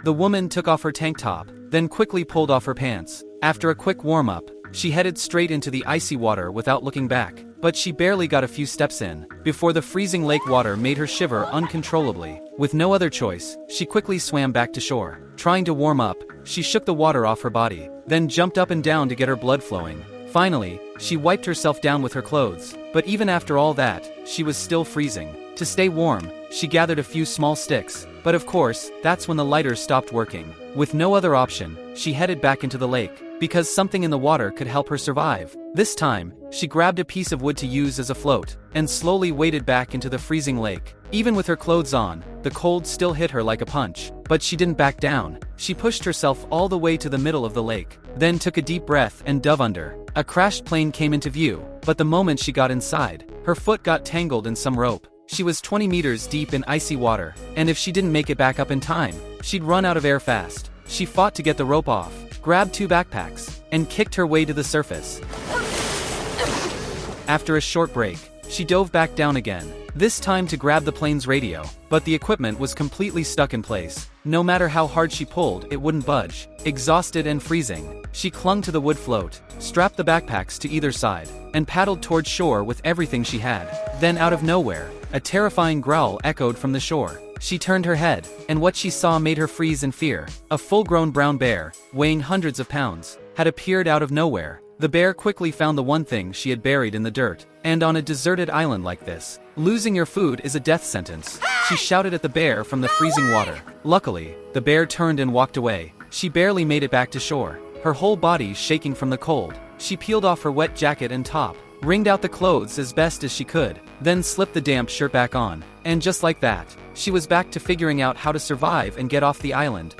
The woman took off her tank top, then quickly pulled off her pants. After a quick warm-up, she headed straight into the icy water without looking back. But she barely got a few steps in, before the freezing lake water made her shiver uncontrollably. With no other choice, she quickly swam back to shore. Trying to warm up, she shook the water off her body, then jumped up and down to get her blood flowing. Finally, she wiped herself down with her clothes, but even after all that, she was still freezing. To stay warm, she gathered a few small sticks, but of course, that's when the lighter stopped working. With no other option, she headed back into the lake, because something in the water could help her survive. This time, she grabbed a piece of wood to use as a float, and slowly waded back into the freezing lake. Even with her clothes on, the cold still hit her like a punch, but she didn't back down. She pushed herself all the way to the middle of the lake, then took a deep breath and dove under. A crashed plane came into view, but the moment she got inside, her foot got tangled in some rope. She was 20 meters deep in icy water, and if she didn't make it back up in time, she'd run out of air fast. She fought to get the rope off, grabbed 2 backpacks, and kicked her way to the surface. After a short break, she dove back down again, this time to grab the plane's radio, but the equipment was completely stuck in place. No matter how hard she pulled, it wouldn't budge. Exhausted and freezing, she clung to the wood float, strapped the backpacks to either side, and paddled toward shore with everything she had. Then out of nowhere, a terrifying growl echoed from the shore. She turned her head, and what she saw made her freeze in fear. A full-grown brown bear, weighing hundreds of pounds, had appeared out of nowhere. The bear quickly found the one thing she had buried in the dirt, and on a deserted island like this, losing your food is a death sentence. She shouted at the bear from the freezing water. Luckily, the bear turned and walked away. She barely made it back to shore, her whole body shaking from the cold. She peeled off her wet jacket and top, wringed out the clothes as best as she could, then slipped the damp shirt back on, and just like that, she was back to figuring out how to survive and get off the island.